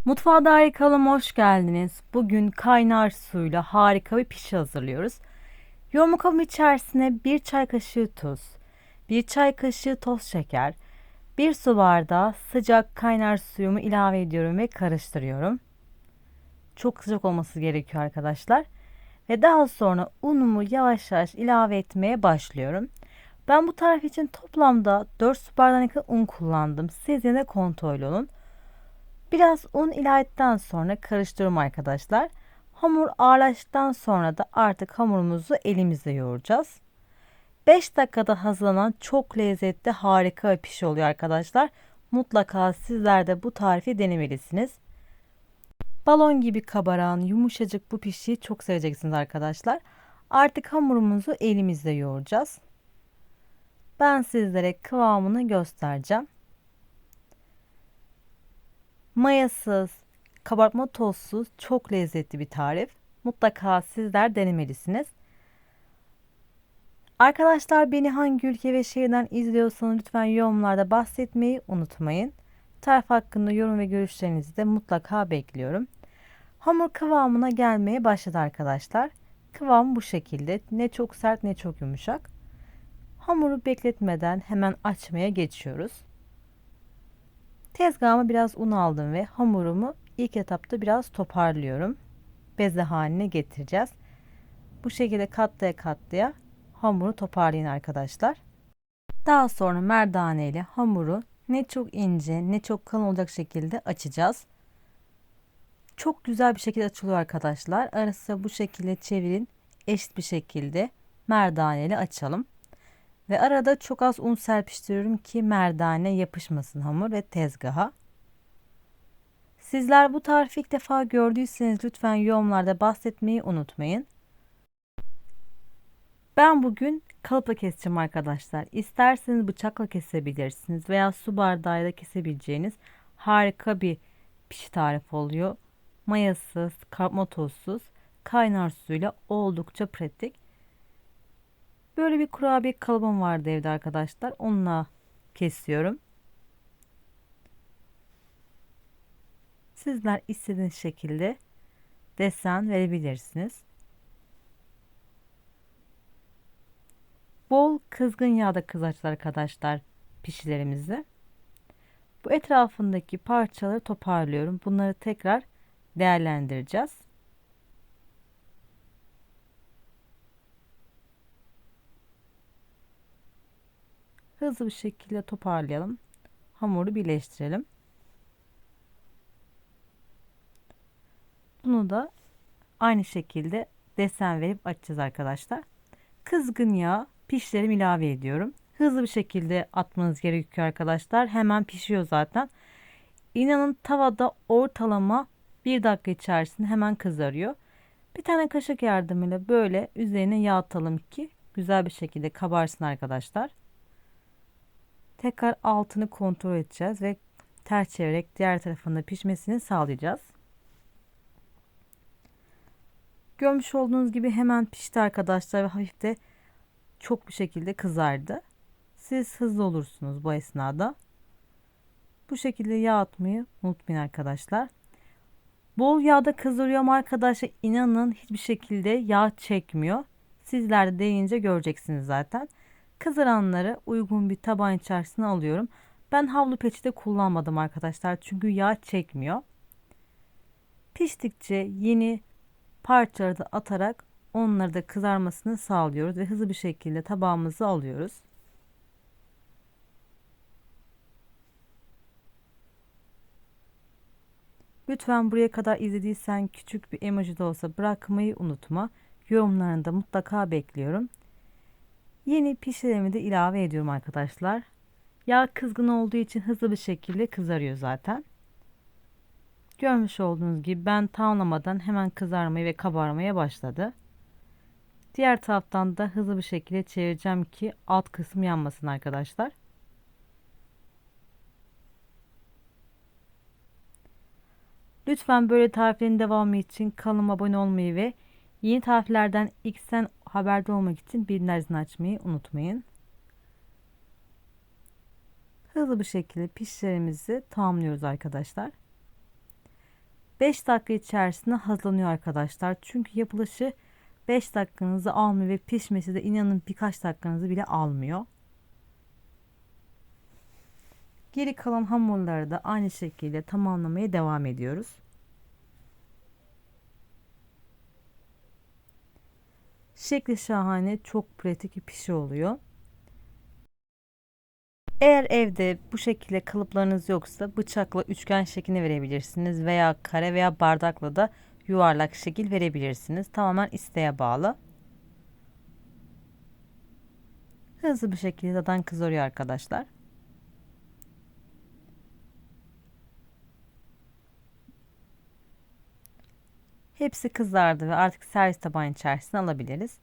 Mutfağa dair kanalıma hoş geldiniz. Bugün kaynar suyla harika bir pişi hazırlıyoruz. Yoğurma kabım içerisine 1 çay kaşığı tuz, 1 çay kaşığı toz şeker, 1 su bardağı sıcak kaynar suyumu ilave ediyorum ve karıştırıyorum. Çok sıcak olması gerekiyor arkadaşlar. Ve daha sonra unumu yavaş yavaş ilave etmeye başlıyorum. Ben bu tarif için toplamda 4 su bardağına kadar un kullandım. Siz yine kontrol olun. Biraz un ilave ettikten sonra karıştırıyorum arkadaşlar. Hamur ağırlaştıktan sonra da artık hamurumuzu elimizle yoğuracağız. 5 dakikada hazırlanan çok lezzetli harika bir pişi oluyor arkadaşlar. Mutlaka sizler de bu tarifi denemelisiniz. Balon gibi kabaran yumuşacık bu pişiyi çok seveceksiniz arkadaşlar. Artık hamurumuzu elimizle yoğuracağız. Ben sizlere kıvamını göstereceğim. Mayasız, kabartma tozsuz çok lezzetli bir tarif. Mutlaka sizler denemelisiniz. Arkadaşlar beni hangi ülke ve şehirden izliyorsanız lütfen yorumlarda bahsetmeyi unutmayın. Tarif hakkında yorum ve görüşlerinizi de mutlaka bekliyorum. Hamur kıvamına gelmeye başladı arkadaşlar. Kıvam bu şekilde. Ne çok sert ne çok yumuşak. Hamuru bekletmeden hemen açmaya geçiyoruz. Tezgahıma biraz un aldım ve hamurumu ilk etapta biraz toparlıyorum. Beze haline getireceğiz. Bu şekilde katlaya katlaya hamuru toparlayın arkadaşlar. Daha sonra merdane ile hamuru ne çok ince ne çok kalın olacak şekilde açacağız. Çok güzel bir şekilde açılıyor arkadaşlar. Arası bu şekilde çevirin. Eşit bir şekilde merdane ile açalım. Ve arada çok az un serpiştiriyorum ki merdane yapışmasın hamur ve tezgaha. Sizler bu tarifi ilk defa gördüyseniz lütfen yorumlarda bahsetmeyi unutmayın. Ben bugün kalıpla keseceğim arkadaşlar. İsterseniz bıçakla kesebilirsiniz veya su bardağıyla kesebileceğiniz harika bir pişi tarifi oluyor. Mayasız, kabartma tozsuz, kaynar suyla oldukça pratik. Böyle bir kurabiye kalıbım vardı evde arkadaşlar. Onunla kesiyorum. Sizler istediğiniz şekilde desen verebilirsiniz. Bol kızgın yağda kızartacağız arkadaşlar pişilerimizi. Bu etrafındaki parçaları toparlıyorum. Bunları tekrar değerlendireceğiz. Hızlı bir şekilde toparlayalım. Hamuru birleştirelim. Bunu da aynı şekilde desen verip açacağız arkadaşlar. Kızgın yağ pişlerimi ilave ediyorum. Hızlı bir şekilde atmanız gerekiyor arkadaşlar. Hemen pişiyor zaten. İnanın tavada ortalama 1 dakika içerisinde hemen kızarıyor. Bir tane kaşık yardımıyla böyle üzerine yağ atalım ki güzel bir şekilde kabarsın arkadaşlar. Tekrar altını kontrol edeceğiz ve ters çevirerek diğer tarafında pişmesini sağlayacağız. Görmüş olduğunuz gibi hemen pişti arkadaşlar ve hafif de çok bir şekilde kızardı. Siz hızlı olursunuz bu esnada. Bu şekilde yağ atmayı unutmayın arkadaşlar. Bol yağda kızdırıyorum arkadaşlar. İnanın hiçbir şekilde yağ çekmiyor. Sizler de deneyince göreceksiniz zaten. Kızaranları uygun bir tabağın içerisine alıyorum. Ben havlu peçete kullanmadım arkadaşlar. Çünkü yağ çekmiyor. Piştikçe yeni parçaları da atarak onları da kızarmasını sağlıyoruz ve hızlı bir şekilde tabağımızı alıyoruz. Lütfen buraya kadar izlediysen küçük bir emoji de olsa bırakmayı unutma. Yorumlarını da mutlaka bekliyorum. Yeni pişirimi de ilave ediyorum arkadaşlar. Yağ kızgın olduğu için hızlı bir şekilde kızarıyor zaten. Görmüş olduğunuz gibi ben tamamlamadan hemen kızarmaya ve kabarmaya başladı. Diğer taraftan da hızlı bir şekilde çevireceğim ki alt kısmı yanmasın arkadaşlar. Lütfen böyle tariflerin devamı için kanalıma abone olmayı ve yeni tariflerden ilk sen haberdar olmak için bildirimleri açmayı unutmayın. Hızlı bir şekilde pişlerimizi tamamlıyoruz arkadaşlar. 5 dakika içerisinde hazırlanıyor arkadaşlar. Çünkü yapılışı 5 dakikanızı almıyor ve pişmesi de inanın birkaç dakikanızı bile almıyor. Geri kalan hamurları da aynı şekilde tamamlamaya devam ediyoruz. Şekli şahane, çok pratik bir pişi oluyor. Eğer evde bu şekilde kalıplarınız yoksa bıçakla üçgen şeklini verebilirsiniz veya kare veya bardakla da yuvarlak şekil verebilirsiniz. Tamamen isteğe bağlı. Hızlı bir şekilde zaten kızarıyor arkadaşlar. Hepsi kızardı ve artık servis tabağının içerisine alabiliriz.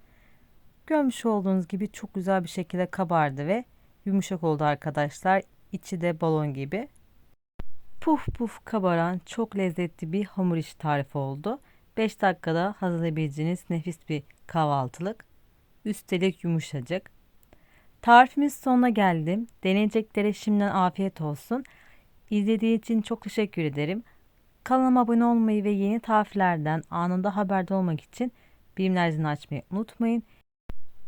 Görmüş olduğunuz gibi çok güzel bir şekilde kabardı ve yumuşak oldu arkadaşlar. İçi de balon gibi. Puf puf kabaran çok lezzetli bir hamur işi tarifi oldu. 5 dakikada hazırlayabileceğiniz nefis bir kahvaltılık. Üstelik yumuşacık. Tarifimiz sonuna geldim. Deneyeceklere şimdiden afiyet olsun. İzlediğiniz için çok teşekkür ederim. Kanalıma abone olmayı ve yeni tariflerden anında haberdar olmak için bildirimler zilini açmayı unutmayın.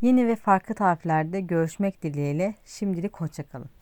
Yeni ve farklı tariflerde görüşmek dileğiyle. Şimdilik hoşça kalın.